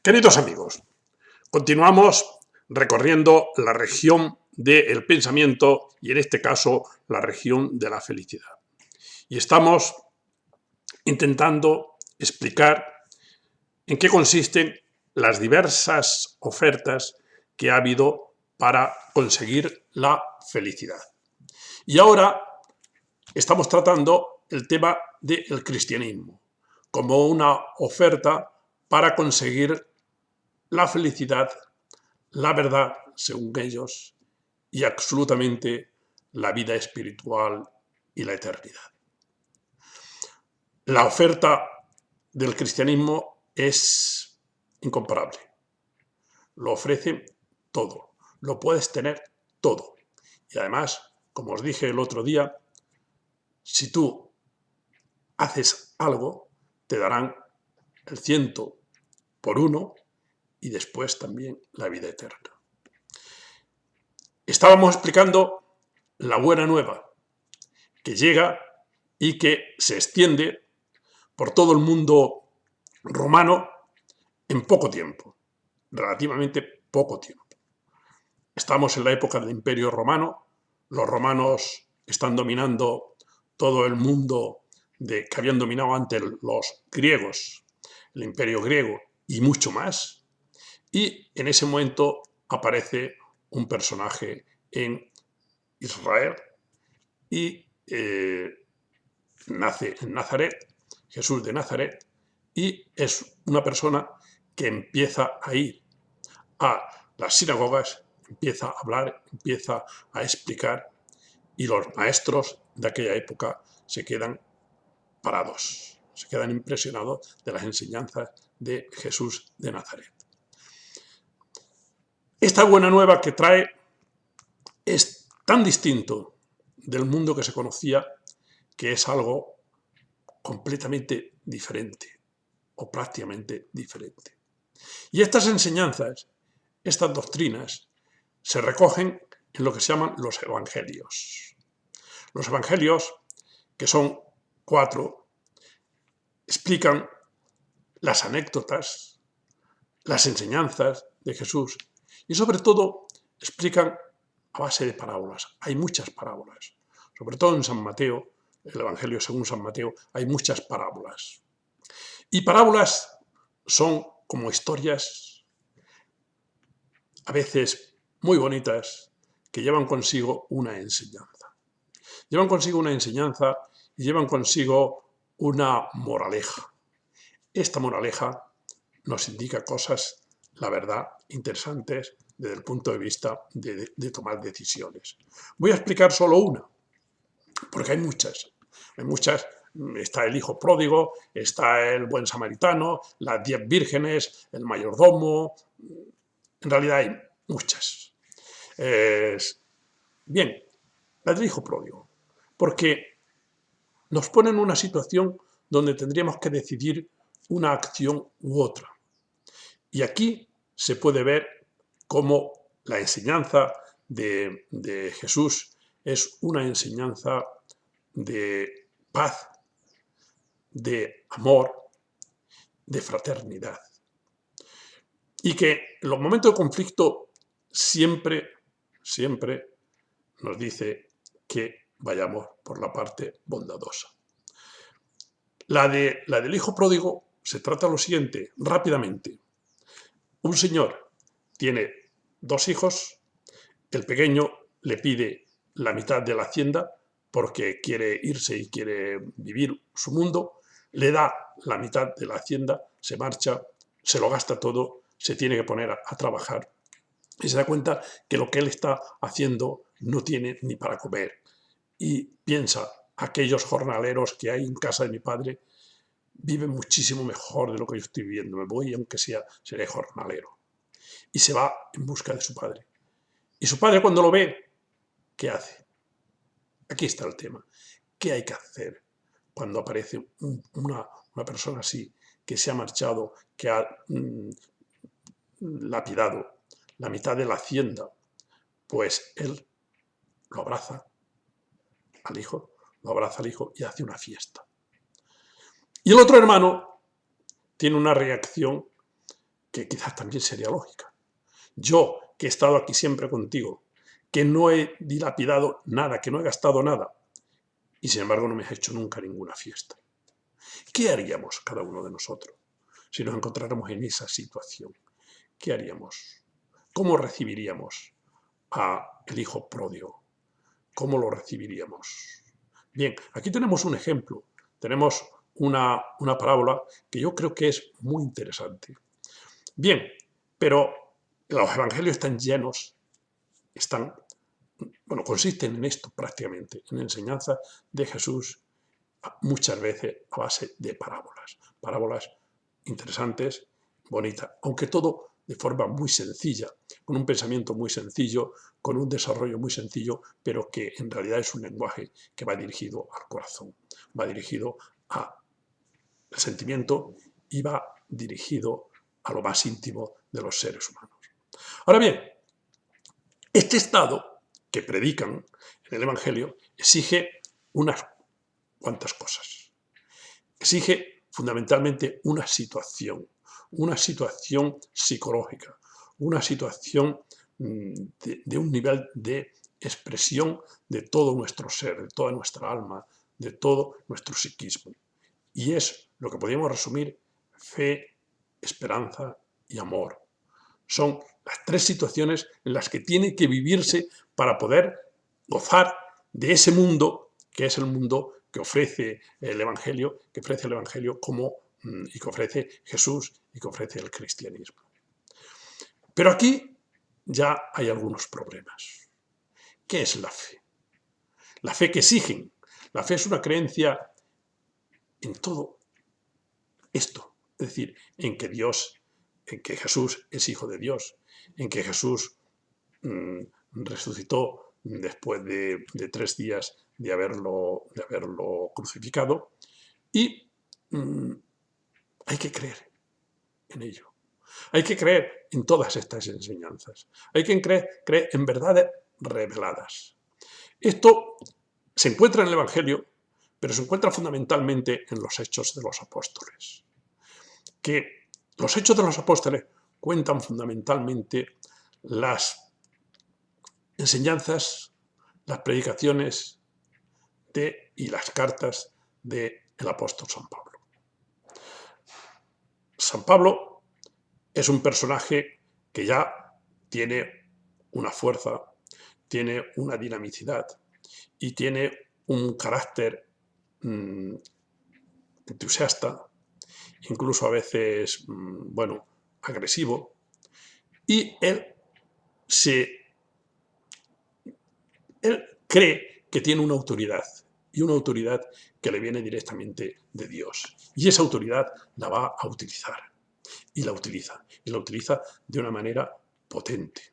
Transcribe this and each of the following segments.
Queridos amigos, continuamos recorriendo la región del pensamiento y en este caso la región de la felicidad. Y estamos intentando explicar en qué consisten las diversas ofertas que ha habido para conseguir la felicidad. Y ahora estamos tratando el tema del cristianismo como una oferta para conseguir la felicidad, la verdad, según ellos, y absolutamente la vida espiritual y la eternidad. La oferta del cristianismo es incomparable. Lo ofrece todo, lo puedes tener todo. Y además, como os dije el otro día, si tú haces algo, te darán el 100 por 1 y después también la vida eterna. Estábamos explicando la buena nueva que llega y que se extiende por todo el mundo romano en poco tiempo, relativamente poco tiempo. Estamos en la época del Imperio Romano, los romanos están dominando todo el mundo que habían dominado antes los griegos, el Imperio griego y mucho más, y en ese momento aparece un personaje en Israel y nace en Nazaret, Jesús de Nazaret, y es una persona que empieza a ir a las sinagogas, empieza a hablar, empieza a explicar, y los maestros de aquella época se quedan parados, se quedan impresionados de las enseñanzas de Jesús de Nazaret. Esta buena nueva que trae es tan distinto del mundo que se conocía que es algo completamente diferente o prácticamente diferente. Y estas enseñanzas, estas doctrinas, se recogen en lo que se llaman los evangelios. Los evangelios, que son 4, explican las anécdotas, las enseñanzas de Jesús y sobre todo explican a base de parábolas. Hay muchas parábolas, sobre todo en San Mateo, el Evangelio según San Mateo, hay muchas parábolas. Y parábolas son como historias, a veces muy bonitas, que llevan consigo una enseñanza. Llevan consigo una enseñanza y llevan consigo una moraleja. Esta moraleja nos indica cosas, la verdad, interesantes desde el punto de vista de tomar decisiones. Voy a explicar solo una, porque hay muchas. Hay muchas. Está el hijo pródigo, está el buen samaritano, las 10 vírgenes, el mayordomo. En realidad hay muchas. Bien, la del hijo pródigo, porque nos pone en una situación donde tendríamos que decidir una acción u otra. Y aquí se puede ver cómo la enseñanza de Jesús es una enseñanza de paz, de amor, de fraternidad. Y que en los momentos de conflicto siempre nos dice que vayamos por la parte bondadosa. La del hijo pródigo se trata de lo siguiente, rápidamente. Un señor tiene 2 hijos, el pequeño le pide la mitad de la hacienda porque quiere irse y quiere vivir su mundo, le da la mitad de la hacienda, se marcha, se lo gasta todo, se tiene que poner a trabajar y se da cuenta que lo que él está haciendo no tiene ni para comer. Y piensa, aquellos jornaleros que hay en casa de mi padre viven muchísimo mejor de lo que yo estoy viviendo. Me voy, aunque seré jornalero. Y se va en busca de su padre. Y su padre, cuando lo ve, ¿qué hace? Aquí está el tema. ¿Qué hay que hacer cuando aparece una persona así, que se ha marchado, que ha lapidado la mitad de la hacienda? Pues él lo abraza al hijo, y hace una fiesta. Y el otro hermano tiene una reacción que quizás también sería lógica. Yo, que he estado aquí siempre contigo, que no he dilapidado nada, que no he gastado nada, y sin embargo no me has hecho nunca ninguna fiesta. ¿Qué haríamos cada uno de nosotros si nos encontráramos en esa situación? ¿Qué haríamos? ¿Cómo recibiríamos al hijo pródigo? ¿Cómo lo recibiríamos? Bien, aquí tenemos un ejemplo, tenemos una parábola que yo creo que es muy interesante. Bien, pero los evangelios están llenos, consisten en esto prácticamente, en enseñanza de Jesús, muchas veces a base de parábolas interesantes, bonitas, aunque todo de forma muy sencilla, con un pensamiento muy sencillo, con un desarrollo muy sencillo, pero que en realidad es un lenguaje que va dirigido al corazón, va dirigido al sentimiento y va dirigido a lo más íntimo de los seres humanos. Ahora bien, este estado que predican en el Evangelio exige unas cuantas cosas. Exige fundamentalmente una situación psicológica, una situación de un nivel de expresión de todo nuestro ser, de toda nuestra alma, de todo nuestro psiquismo. Y es lo que podríamos resumir: fe, esperanza y amor. Son las tres situaciones en las que tiene que vivirse para poder gozar de ese mundo que es el mundo que ofrece el Evangelio, y que ofrece Jesús y que ofrece el cristianismo. Pero aquí ya hay algunos problemas. ¿Qué es la fe? La fe que exigen. La fe es una creencia en todo esto, es decir, en que Jesús es hijo de Dios, en que Jesús resucitó después de 3 días de haberlo crucificado, y hay que creer en ello. Hay que creer en todas estas enseñanzas. Hay que creer en verdades reveladas. Esto se encuentra en el Evangelio, pero se encuentra fundamentalmente en los Hechos de los Apóstoles. Que los Hechos de los Apóstoles cuentan fundamentalmente las enseñanzas, las predicaciones y las cartas del apóstol San Pablo. San Pablo es un personaje que ya tiene una fuerza, tiene una dinamicidad y tiene un carácter entusiasta, incluso a veces, agresivo, y él cree que tiene una autoridad, y una autoridad que le viene directamente de Dios. Y esa autoridad la va a utilizar, y la utiliza de una manera potente.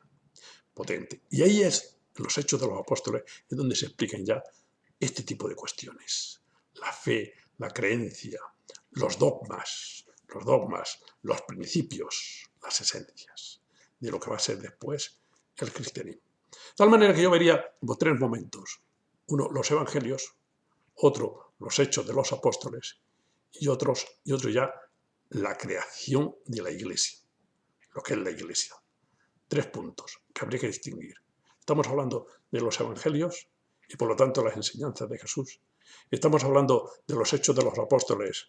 Y ahí es, en los Hechos de los Apóstoles, es donde se explican ya este tipo de cuestiones. La fe, la creencia, los dogmas, los principios, las esencias de lo que va a ser después el cristianismo. De tal manera que yo vería 3 momentos. Uno, los evangelios; otro, los Hechos de los Apóstoles; y otro ya, la creación de la Iglesia, lo que es la Iglesia. 3 puntos que habría que distinguir. Estamos hablando de los evangelios y por lo tanto las enseñanzas de Jesús. Estamos hablando de los Hechos de los Apóstoles,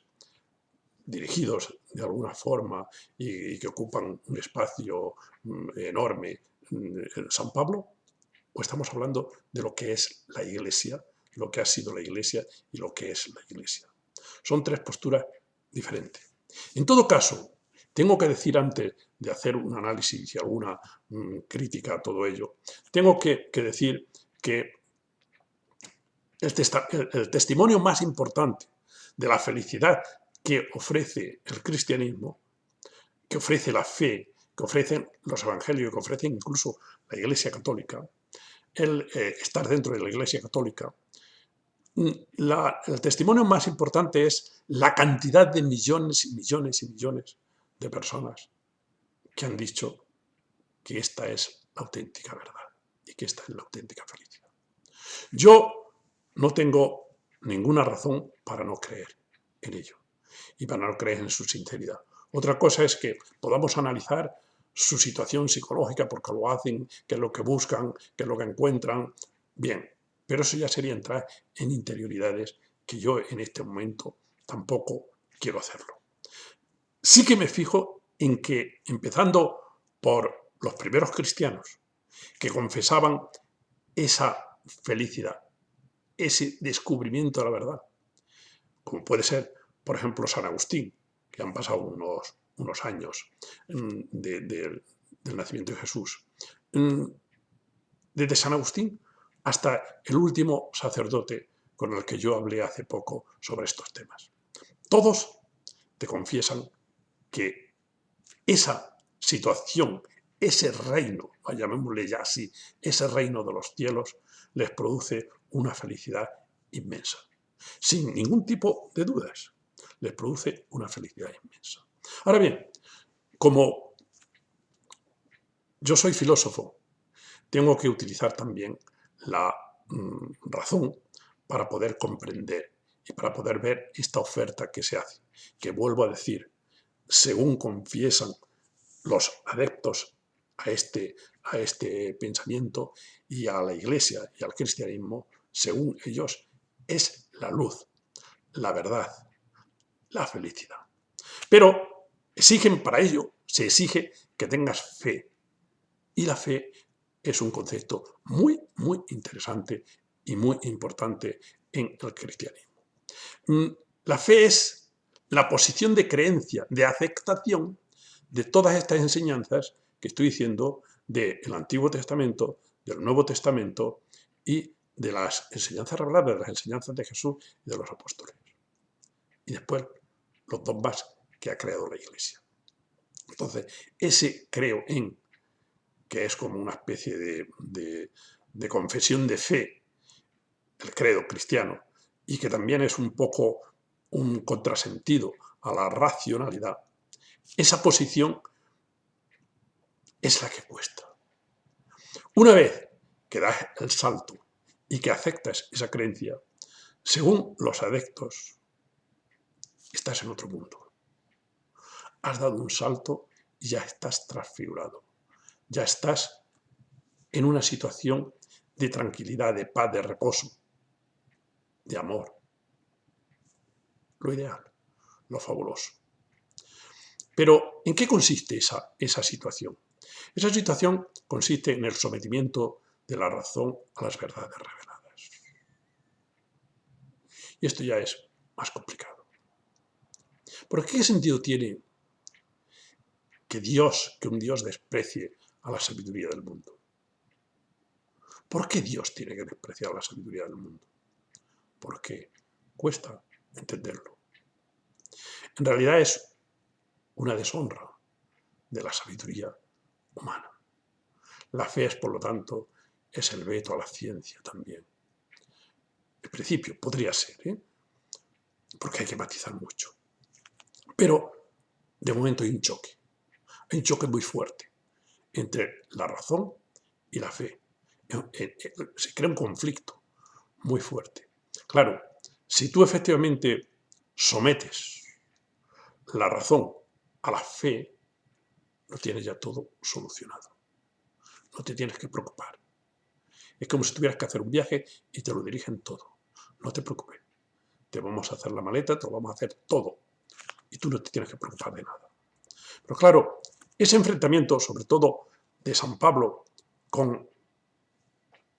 dirigidos de alguna forma y que ocupan un espacio enorme en San Pablo. ¿O estamos hablando de lo que es la Iglesia, lo que ha sido la Iglesia y lo que es la Iglesia? Son 3 posturas diferentes. En todo caso, tengo que decir, antes de hacer un análisis y alguna crítica a todo ello, tengo que decir que el testimonio más importante de la felicidad que ofrece el cristianismo, que ofrece la fe, que ofrecen los evangelios, que ofrece incluso la Iglesia Católica, el estar dentro de la Iglesia Católica, el testimonio más importante es la cantidad de millones y millones y millones de personas que han dicho que esta es la auténtica verdad y que esta es la auténtica felicidad. Yo no tengo ninguna razón para no creer en ello y para no creer en su sinceridad. Otra cosa es que podamos analizar su situación psicológica, porque lo hacen, qué es lo que buscan, qué es lo que encuentran. Bien, pero eso ya sería entrar en interioridades que yo en este momento tampoco quiero hacerlo. Sí que me fijo en que, empezando por los primeros cristianos, que confesaban esa felicidad, ese descubrimiento de la verdad, como puede ser, por ejemplo, San Agustín, que han pasado unos años del nacimiento de Jesús. Desde San Agustín hasta el último sacerdote con el que yo hablé hace poco sobre estos temas. Todos te confiesan que esa situación, ese reino, llamémosle ya así, ese reino de los cielos, les produce una felicidad inmensa. Sin ningún tipo de dudas, les produce una felicidad inmensa. Ahora bien, como yo soy filósofo, tengo que utilizar también la razón para poder comprender y para poder ver esta oferta que se hace, que vuelvo a decir, según confiesan los adeptos a este pensamiento y a la Iglesia y al cristianismo, según ellos, es la luz, la verdad, la felicidad. Pero exigen para ello, se exige que tengas fe. Y la fe es un concepto muy, muy interesante y muy importante en el cristianismo. La fe es la posición de creencia, de aceptación de todas estas enseñanzas que estoy diciendo del Antiguo Testamento, del Nuevo Testamento y de las enseñanzas reveladas, de las enseñanzas de Jesús y de los apóstoles. Y después los dogmas que ha creado la Iglesia. Entonces, ese creo en, que es como una especie de confesión de fe, el credo cristiano, y que también es un poco un contrasentido a la racionalidad, esa posición es la que cuesta. Una vez que das el salto y que aceptas esa creencia, según los adeptos, estás en otro mundo. Has dado un salto y ya estás transfigurado. Ya estás en una situación de tranquilidad, de paz, de reposo, de amor. Lo ideal, lo fabuloso. Pero, ¿en qué consiste esa situación? Esa situación consiste en el sometimiento de la razón a las verdades reveladas. Y esto ya es más complicado. ¿Por qué sentido tiene que un Dios desprecie a la sabiduría del mundo? ¿Por qué Dios tiene que despreciar la sabiduría del mundo? Porque cuesta entenderlo. En realidad es una deshonra de la sabiduría humana. La fe es, por lo tanto, es el veto a la ciencia también. En principio podría ser, porque hay que matizar mucho. Pero de momento hay un choque. Hay un choque muy fuerte entre la razón y la fe. Se crea un conflicto muy fuerte. Claro, si tú efectivamente sometes la razón a la fe, lo tienes ya todo solucionado. No te tienes que preocupar. Es como si tuvieras que hacer un viaje y te lo dirigen todo. No te preocupes. Te vamos a hacer la maleta, te lo vamos a hacer todo. Y tú no te tienes que preocupar de nada. Pero claro, ese enfrentamiento, sobre todo de San Pablo con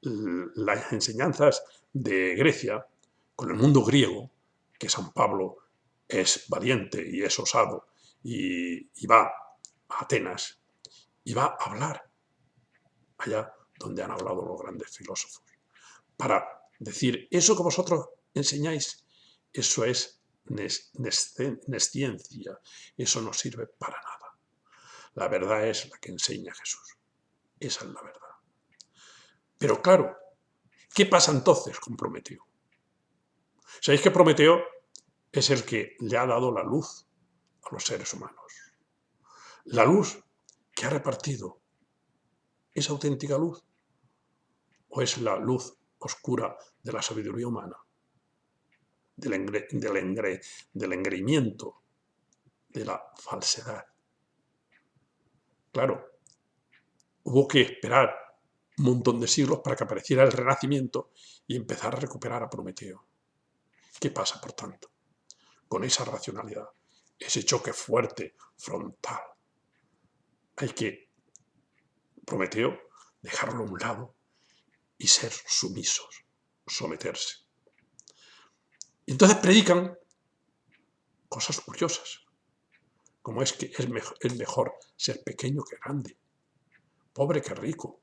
las enseñanzas de Grecia, con el mundo griego, que San Pablo es valiente y es osado y va a Atenas y va a hablar allá donde han hablado los grandes filósofos, para decir, eso que vosotros enseñáis, eso es nesciencia, eso no sirve para nada. La verdad es la que enseña Jesús. Esa es la verdad. Pero claro, ¿qué pasa entonces con Prometeo? ¿Sabéis que Prometeo es el que le ha dado la luz a los seres humanos? La luz que ha repartido, ¿es auténtica luz? ¿O es la luz oscura de la sabiduría humana? Del engreimiento de la falsedad. Claro, hubo que esperar un montón de siglos para que apareciera el Renacimiento y empezar a recuperar a Prometeo. ¿Qué pasa, por tanto, con esa racionalidad, ese choque fuerte, frontal? Hay que, Prometeo, dejarlo a un lado y ser sumisos, someterse. Y entonces predican cosas curiosas, como es que es mejor ser pequeño que grande, pobre que rico,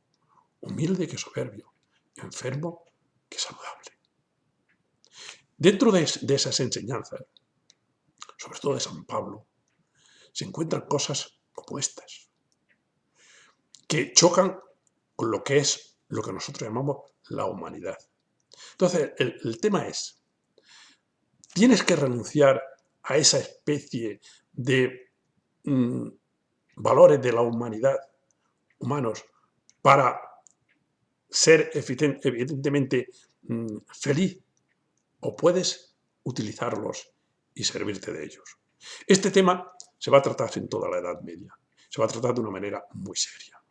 humilde que soberbio, enfermo que saludable. Dentro de esas enseñanzas, sobre todo de San Pablo, se encuentran cosas como estas, que chocan con lo que es lo que nosotros llamamos la humanidad. Entonces, el tema es, tienes que renunciar a esa especie de valores de la humanidad, humanos, para ser evidentemente feliz, o puedes utilizarlos y servirte de ellos. Este tema se va a tratar en toda la Edad Media, se va a tratar de una manera muy seria.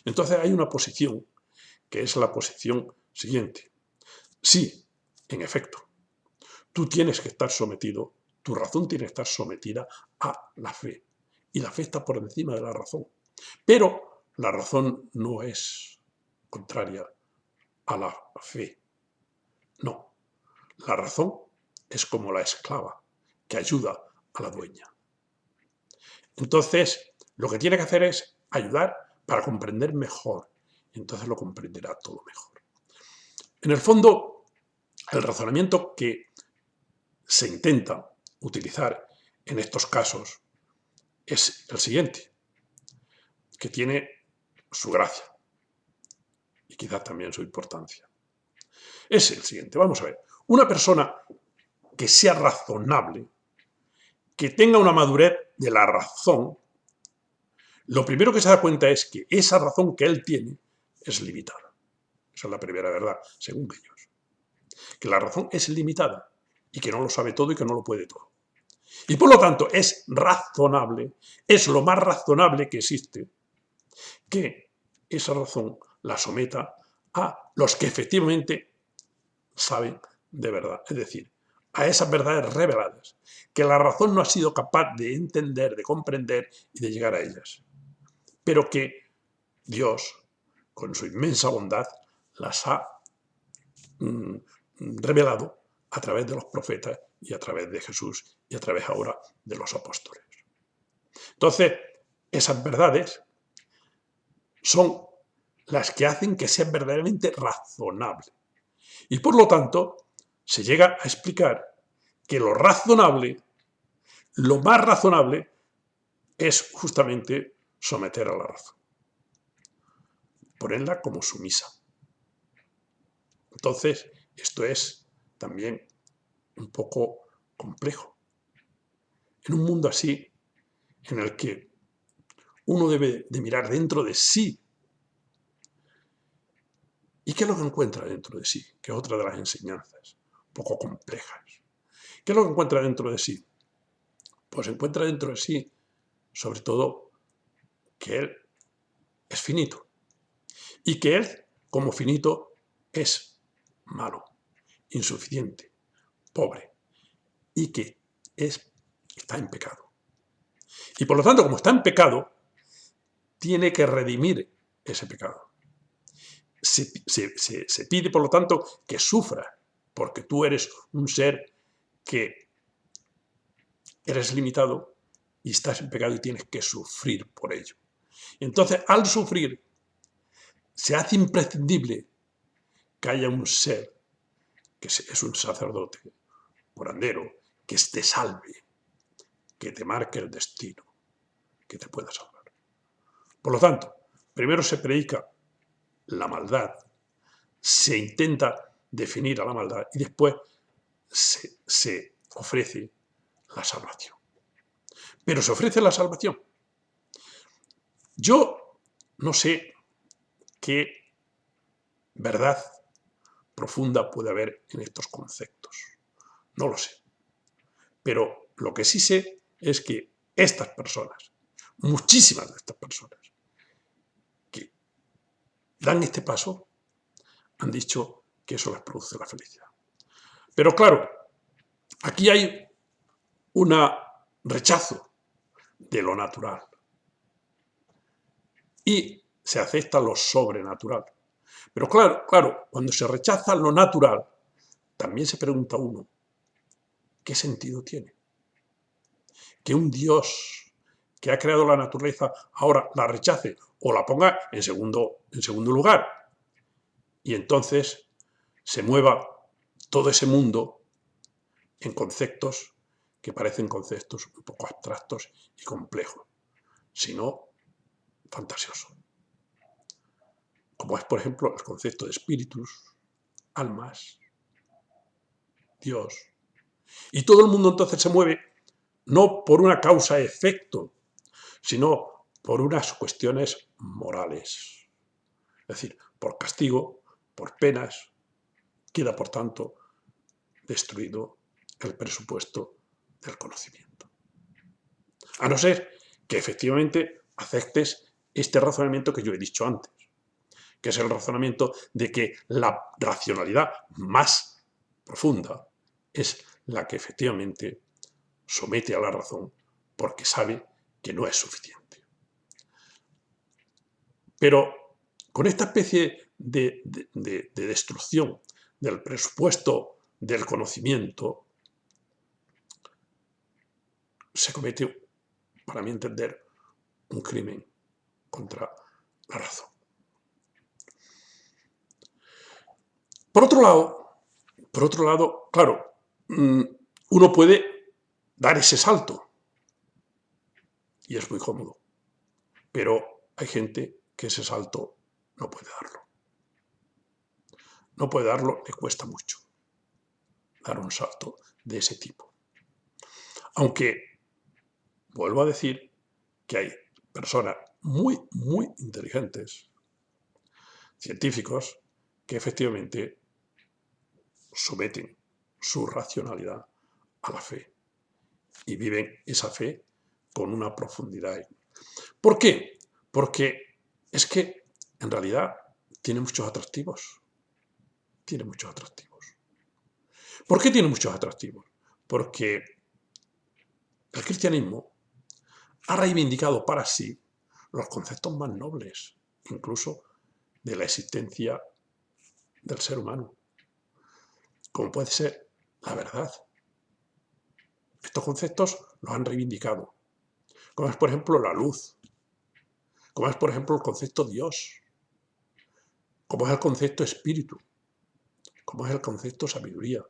Entonces hay una posición que es la posición siguiente. Sí, en efecto, tú tienes que estar sometido, tu razón tiene que estar sometida a la fe. Y la fe está por encima de la razón. Pero la razón no es contraria a la fe. No, la razón es como la esclava que ayuda a la dueña. Entonces, lo que tiene que hacer es ayudar para comprender mejor. Y entonces lo comprenderá todo mejor. En el fondo, el razonamiento que se intenta utilizar en estos casos es el siguiente, que tiene su gracia y quizás también su importancia. Es el siguiente, vamos a ver. Una persona que sea razonable, que tenga una madurez de la razón, lo primero que se da cuenta es que esa razón que él tiene es limitada. Esa es la primera verdad, según ellos. Que la razón es limitada y que no lo sabe todo y que no lo puede todo. Y por lo tanto es razonable, es lo más razonable que existe, que esa razón la someta a los que efectivamente saben de verdad, es decir, a esas verdades reveladas, que la razón no ha sido capaz de entender, de comprender y de llegar a ellas, pero que Dios, con su inmensa bondad, las ha revelado a través de los profetas y a través de Jesús y a través ahora de los apóstoles. Entonces, esas verdades son las que hacen que sea verdaderamente razonable. Y por lo tanto, se llega a explicar que lo razonable, lo más razonable, es justamente someter a la razón. Ponerla como sumisa. Entonces, esto es también un poco complejo. En un mundo así, en el que uno debe de mirar dentro de sí. ¿Y qué es lo que encuentra dentro de sí? Que es otra de las enseñanzas, un poco complejas. ¿Qué es lo que encuentra dentro de sí? Pues encuentra dentro de sí, sobre todo, que él es finito. Y que él, como finito, es malo, insuficiente, pobre. Y que está en pecado. Y por lo tanto, como está en pecado, tiene que redimir ese pecado. Se pide, por lo tanto, que sufra, porque tú eres un ser que eres limitado y estás en pecado y tienes que sufrir por ello. Entonces, al sufrir, se hace imprescindible que haya un ser, que es un sacerdote, curandero, que te salve, que te marque el destino, que te pueda salvar. Por lo tanto, primero se predica la maldad, se intenta definir a la maldad y después se ofrece la salvación. Pero se ofrece la salvación. Yo no sé qué verdad profunda puede haber en estos conceptos. No lo sé. Pero lo que sí sé es que estas personas, muchísimas de estas personas, que dan este paso, han dicho que eso les produce la felicidad. Pero claro, aquí hay un rechazo de lo natural y se acepta lo sobrenatural. Pero claro, cuando se rechaza lo natural, también se pregunta uno, ¿qué sentido tiene? Que un Dios que ha creado la naturaleza ahora la rechace o la ponga en segundo lugar y entonces se mueva todo ese mundo en conceptos que parecen conceptos un poco abstractos y complejos, sino fantasiosos. Como es, por ejemplo, el concepto de espíritus, almas, Dios. Y todo el mundo entonces se mueve no por una causa-efecto, sino por unas cuestiones morales. Es decir, por castigo, por penas, queda por tanto destruido el presupuesto del conocimiento. A no ser que efectivamente aceptes este razonamiento que yo he dicho antes, que es el razonamiento de que la racionalidad más profunda es la que efectivamente somete a la razón porque sabe que no es suficiente. Pero con esta especie de destrucción del presupuesto del conocimiento, se comete, para mi entender, un crimen contra la razón. Por otro lado, claro, uno puede dar ese salto y es muy cómodo, pero hay gente que ese salto no puede darlo. No puede darlo, le cuesta mucho dar un salto de ese tipo. Aunque, vuelvo a decir que hay personas muy inteligentes, científicos, que efectivamente someten su racionalidad a la fe y viven esa fe con una profundidad. ¿Por qué? Porque es que en realidad tiene muchos atractivos. Tiene muchos atractivos. ¿Por qué tiene muchos atractivos? Porque el cristianismo ha reivindicado para sí los conceptos más nobles, incluso de la existencia del ser humano, como puede ser la verdad. Estos conceptos los han reivindicado, como es, por ejemplo, la luz, como es, por ejemplo, el concepto Dios, como es el concepto espíritu, como es el concepto sabiduría,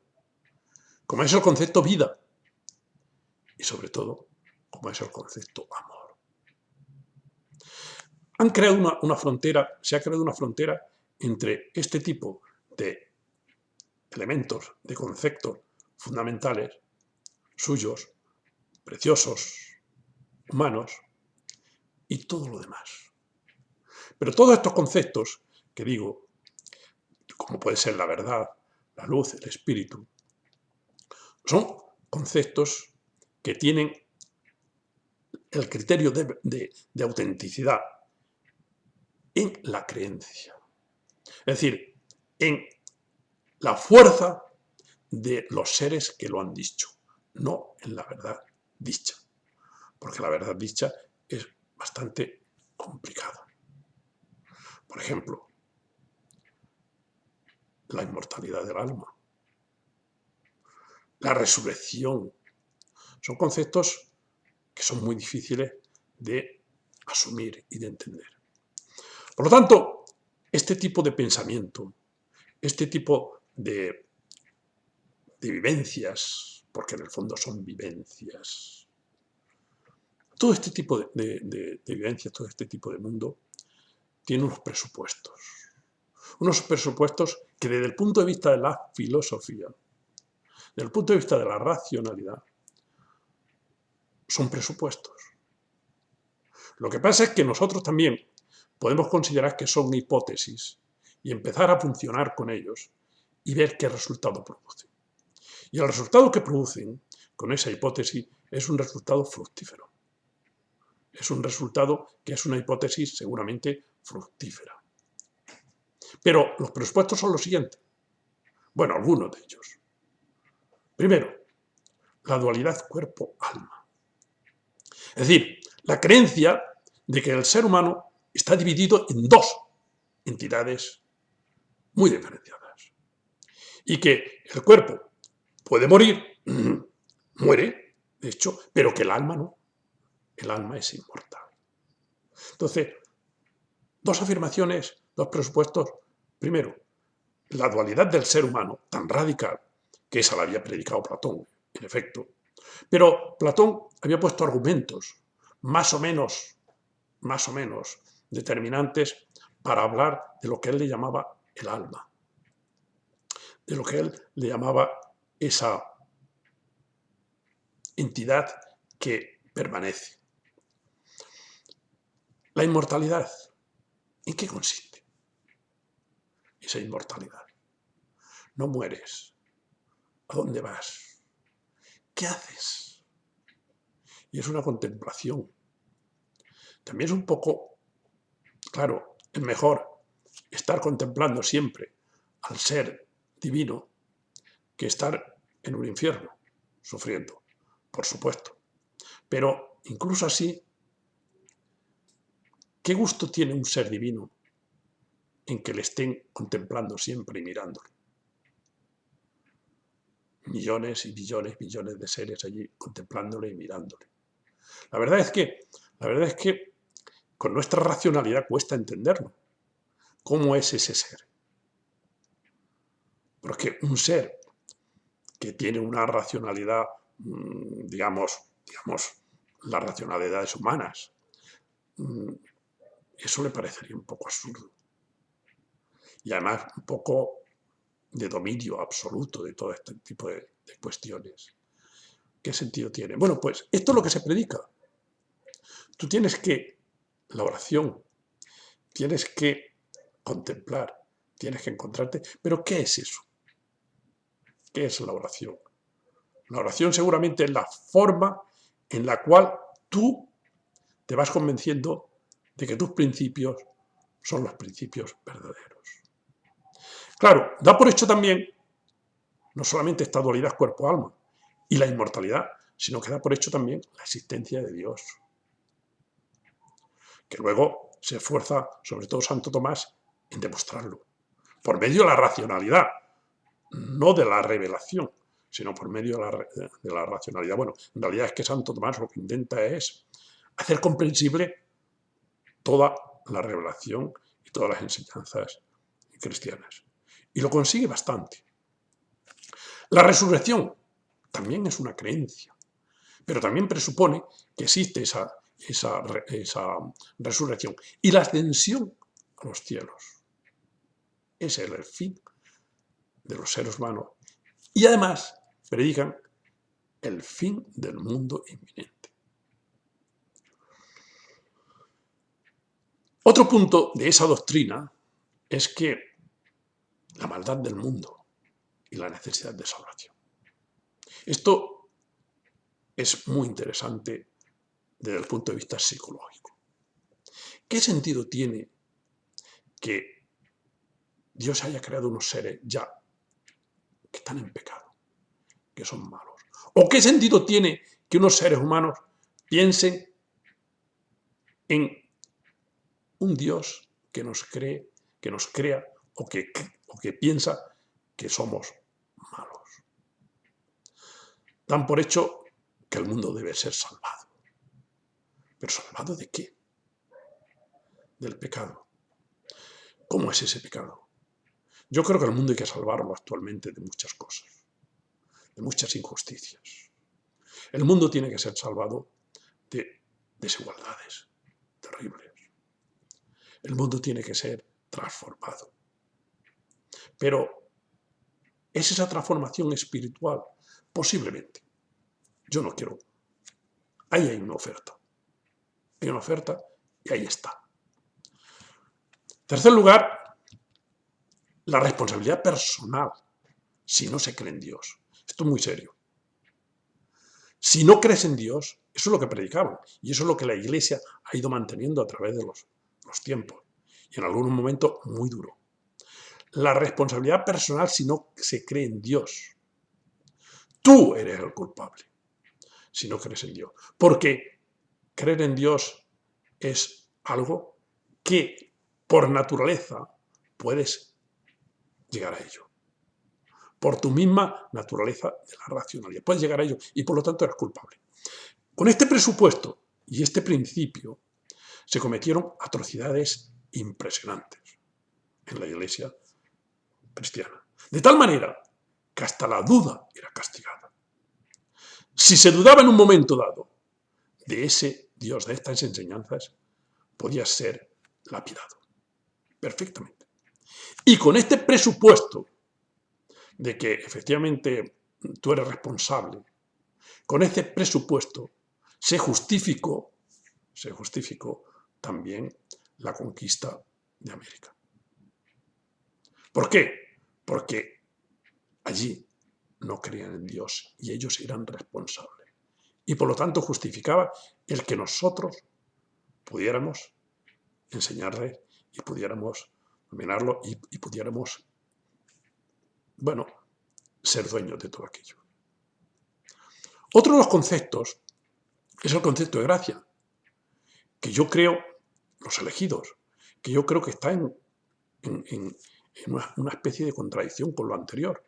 como es el concepto vida y, sobre todo, como es el concepto amor. Han creado una frontera, se ha creado una frontera entre este tipo de elementos, de conceptos fundamentales, suyos, preciosos, humanos, y todo lo demás. Pero todos estos conceptos que digo, como puede ser la verdad, la luz, el espíritu, son conceptos que tienen el criterio de autenticidad en la creencia. Es decir, en la fuerza de los seres que lo han dicho, no en la verdad dicha. Porque la verdad dicha es bastante complicada. Por ejemplo, la inmortalidad del alma, la resurrección, son conceptos que son muy difíciles de asumir y de entender. Por lo tanto, este tipo de pensamiento, este tipo de vivencias, porque en el fondo son vivencias, todo este tipo de vivencias, todo este tipo de mundo, tiene unos presupuestos que desde el punto de vista de la filosofía, desde el punto de vista de la racionalidad, son presupuestos. Lo que pasa es que nosotros también podemos considerar que son hipótesis y empezar a funcionar con ellos y ver qué resultado producen. Y el resultado que producen con esa hipótesis es un resultado fructífero. Es un resultado que es una hipótesis seguramente fructífera. Pero los presupuestos son los siguientes. Bueno, algunos de ellos. Primero, la dualidad cuerpo-alma. Es decir, la creencia de que el ser humano está dividido en dos entidades muy diferenciadas. Y que el cuerpo puede morir, muere, de hecho, pero que el alma no. El alma es inmortal. Entonces, dos afirmaciones, dos presupuestos. Primero, la dualidad del ser humano, tan radical, que esa la había predicado Platón, en efecto. Pero Platón había puesto argumentos más o menos determinantes para hablar de lo que él le llamaba el alma, de lo que él le llamaba esa entidad que permanece. La inmortalidad, ¿en qué consiste esa inmortalidad? No mueres. ¿A dónde vas? ¿Qué haces? Y es una contemplación. También es un poco, claro, es mejor estar contemplando siempre al ser divino que estar en un infierno, sufriendo, por supuesto. Pero incluso así, ¿qué gusto tiene un ser divino en que le estén contemplando siempre y mirándolo? Millones y millones de seres allí contemplándole y mirándole. La verdad es que con nuestra racionalidad cuesta entenderlo. ¿Cómo es ese ser? Porque un ser que tiene una racionalidad, digamos, las racionalidades humanas, eso le parecería un poco absurdo. Y además un poco de dominio absoluto de todo este tipo de cuestiones. ¿Qué sentido tiene? Bueno, pues esto es lo que se predica. Tú tienes que, la oración, tienes que contemplar, tienes que encontrarte. ¿Pero qué es eso? ¿Qué es la oración? La oración seguramente es la forma en la cual tú te vas convenciendo de que tus principios son los principios verdaderos. Claro, da por hecho también no solamente esta dualidad cuerpo-alma y la inmortalidad, sino que da por hecho también la existencia de Dios, que luego se esfuerza, sobre todo Santo Tomás, en demostrarlo, por medio de la racionalidad, no de la revelación, sino por medio de la racionalidad. Bueno, en realidad es que Santo Tomás lo que intenta es hacer comprensible toda la revelación y todas las enseñanzas cristianas. Y lo consigue bastante. La resurrección también es una creencia, pero también presupone que existe esa resurrección y la ascensión a los cielos. Ese es el fin de los seres humanos. Y además predican el fin del mundo inminente. Otro punto de esa doctrina es que la maldad del mundo y la necesidad de salvación. Esto es muy interesante desde el punto de vista psicológico. ¿Qué sentido tiene que Dios haya creado unos seres ya que están en pecado, que son malos? ¿O qué sentido tiene que unos seres humanos piensen en un Dios que nos cree, que nos crea o que piensa que somos malos? Dan por hecho que el mundo debe ser salvado. ¿Pero salvado de qué? Del pecado. ¿Cómo es ese pecado? Yo creo que el mundo hay que salvarlo actualmente de muchas cosas, de muchas injusticias. El mundo tiene que ser salvado de desigualdades terribles. El mundo tiene que ser transformado. Pero ¿es esa transformación espiritual? Posiblemente. Yo no quiero. Ahí hay una oferta. Hay una oferta y ahí está. En tercer lugar, la responsabilidad personal si no se cree en Dios. Esto es muy serio. Si no crees en Dios, Eso es lo que predicaban y eso es lo que la Iglesia ha ido manteniendo a través de los tiempos y en algunos momentos muy duro. La responsabilidad personal si no se cree en Dios. Tú eres el culpable si no crees en Dios. Porque creer en Dios es algo que por naturaleza puedes llegar a ello. Por tu misma naturaleza de la racionalidad. Puedes llegar a ello y por lo tanto eres culpable. Con este presupuesto y este principio se cometieron atrocidades impresionantes en la Iglesia cristiana. De tal manera que hasta la duda era castigada. Si se dudaba en un momento dado de ese Dios, de estas enseñanzas, podía ser lapidado. Perfectamente. Y con este presupuesto de que efectivamente tú eres responsable, con este presupuesto se justificó también la conquista de América. ¿Por qué? Porque allí no creían en Dios y ellos eran responsables. Y por lo tanto justificaba el que nosotros pudiéramos enseñarles y pudiéramos dominarlo y pudiéramos, bueno, ser dueños de todo aquello. Otro de los conceptos es el concepto de gracia, que yo creo, los elegidos, que yo creo que está en una especie de contradicción con lo anterior.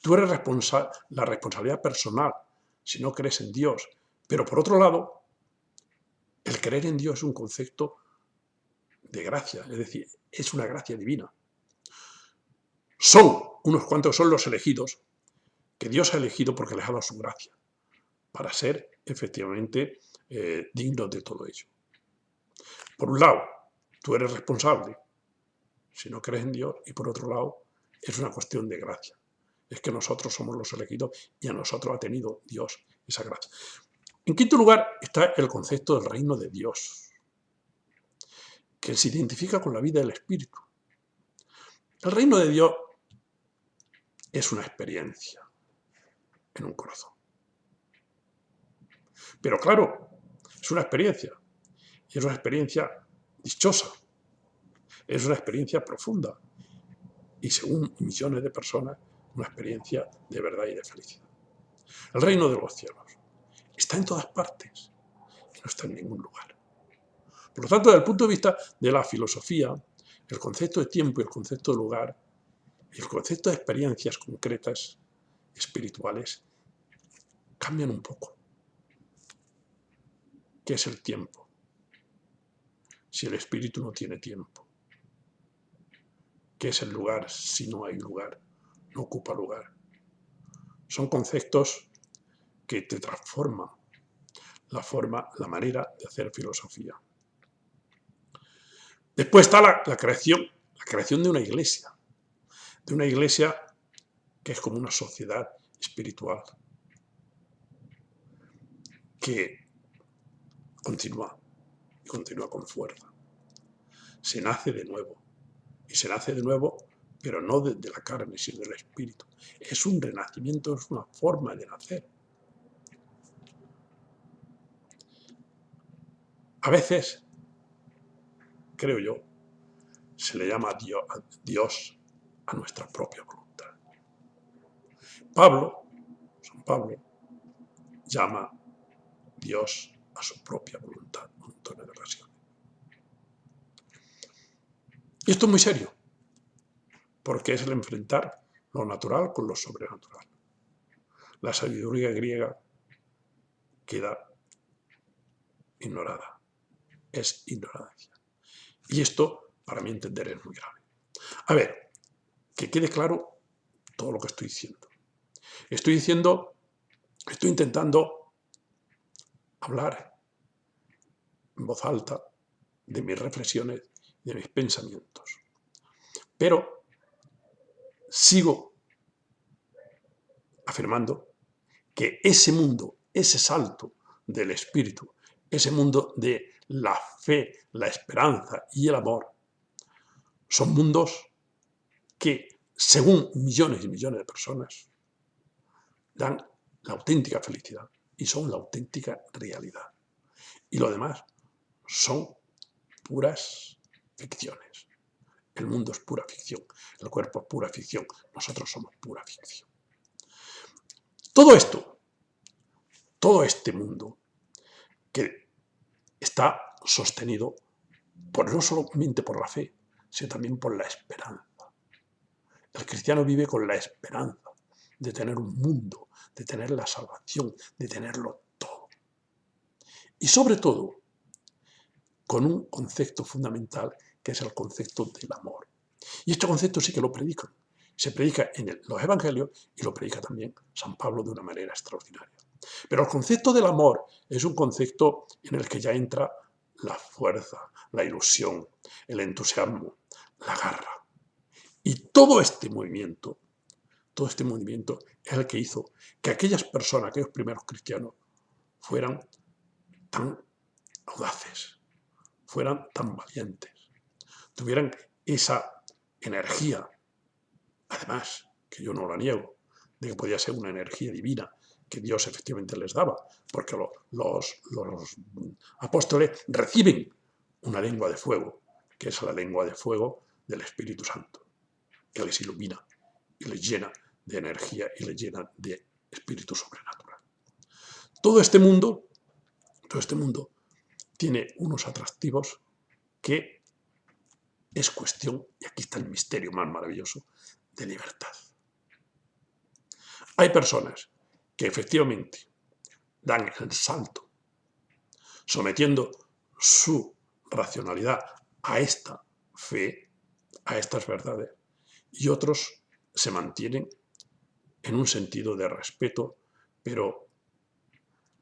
Tú eres la responsabilidad personal si no crees en Dios, pero por otro lado, el creer en Dios es un concepto de gracia, es decir, es una gracia divina. Son unos cuantos, son los elegidos, que Dios ha elegido porque les ha dado su gracia, para ser efectivamente dignos de todo ello. Por un lado, tú eres responsable si no crees en Dios, y por otro lado, es una cuestión de gracia. Es que nosotros somos los elegidos y a nosotros ha tenido Dios esa gracia. En quinto lugar está el concepto del reino de Dios, que se identifica con la vida del Espíritu. El reino de Dios es una experiencia en un corazón. Pero claro, es una experiencia, y es una experiencia dichosa, es una experiencia profunda, y según millones de personas, una experiencia de verdad y de felicidad. El reino de los cielos está en todas partes y no está en ningún lugar. Por lo tanto, desde el punto de vista de la filosofía, el concepto de tiempo y el concepto de lugar, y el concepto de experiencias concretas, espirituales, cambian un poco. ¿Qué es el tiempo? Si el espíritu no tiene tiempo. ¿Qué es el lugar si no hay lugar? No ocupa lugar. Son conceptos que te transforman la manera de hacer filosofía. Después está la creación de una iglesia que es como una sociedad espiritual que continúa con fuerza. Se nace de nuevo, y se nace de nuevo, pero no de la carne, sino del espíritu. Es un renacimiento, es una forma de nacer. A veces, creo yo, se le llama a Dios a nuestra propia voluntad. San Pablo, llama Dios a su propia voluntad en montones de ocasiones. Y esto es muy serio, porque es el enfrentar lo natural con lo sobrenatural. La sabiduría griega queda ignorada, es ignorancia. Y esto, para mi entender, es muy grave. A ver, que quede claro todo lo que estoy diciendo. Estoy intentando hablar en voz alta de mis reflexiones, de mis pensamientos. Pero sigo afirmando que ese mundo, ese salto del espíritu, ese mundo de la fe, la esperanza y el amor, son mundos que, según millones y millones de personas, dan la auténtica felicidad. y son la auténtica realidad. Y lo demás son puras ficciones. El mundo es pura ficción, el cuerpo es pura ficción, nosotros somos pura ficción. Todo esto, todo este mundo que está sostenido no solamente por la fe, sino también por la esperanza. El cristiano vive con la esperanza de tener un mundo, de tener la salvación, de tenerlo todo. Y sobre todo, con un concepto fundamental que es el concepto del amor. Y este concepto sí que lo predican. Se predica en los evangelios y lo predica también San Pablo de una manera extraordinaria. Pero el concepto del amor es un concepto en el que ya entra la fuerza, la ilusión, el entusiasmo, la garra. Y todo este movimiento es el que hizo que aquellas personas, aquellos primeros cristianos, fueran tan audaces, fueran tan valientes, tuvieran esa energía, además, que yo no la niego, de que podía ser una energía divina que Dios efectivamente les daba, porque los apóstoles reciben una lengua de fuego, que es la lengua de fuego del Espíritu Santo, que les ilumina y les llena de energía y les llena de espíritu sobrenatural. Todo este mundo tiene unos atractivos que es cuestión, y aquí está el misterio más maravilloso, de libertad. Hay personas que efectivamente dan el salto, sometiendo su racionalidad a esta fe, a estas verdades, y otros se mantienen en un sentido de respeto, pero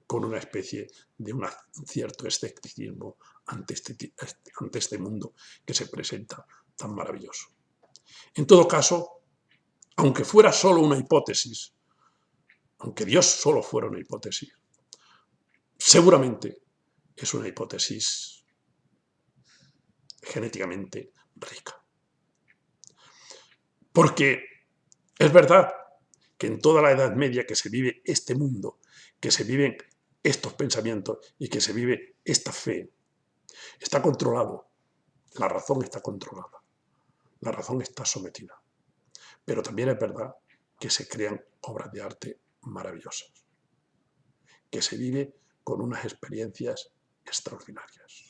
con una especie de un cierto escepticismo ante este mundo que se presenta tan maravilloso. En todo caso, aunque fuera solo una hipótesis, aunque Dios solo fuera una hipótesis, seguramente es una hipótesis genéticamente rica. Porque es verdad que en toda la Edad Media que se vive este mundo, que se viven estos pensamientos y que se vive esta fe, está controlado. La razón está controlada. La razón está sometida. Pero también es verdad que se crean obras de arte maravillosas, que se vive con unas experiencias extraordinarias,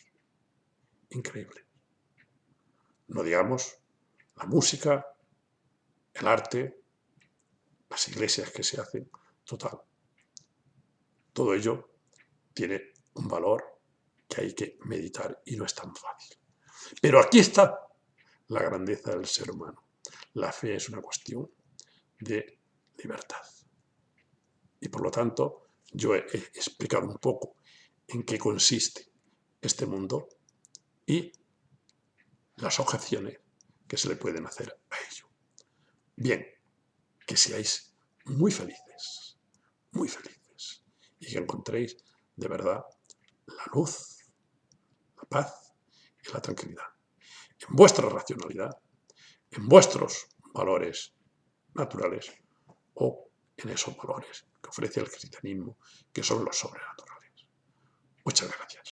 increíbles. No digamos la música, el arte, las iglesias que se hacen, total. Todo ello tiene un valor que hay que meditar y no es tan fácil. Pero aquí está la grandeza del ser humano. La fe es una cuestión de libertad. Y por lo tanto, yo he explicado un poco en qué consiste este mundo y las objeciones que se le pueden hacer a ello. Bien, que seáis muy felices y que encontréis de verdad la luz, la paz y la tranquilidad en vuestra racionalidad, en vuestros valores naturales o en esos valores que ofrece el cristianismo, que son los sobrenaturales. Muchas gracias.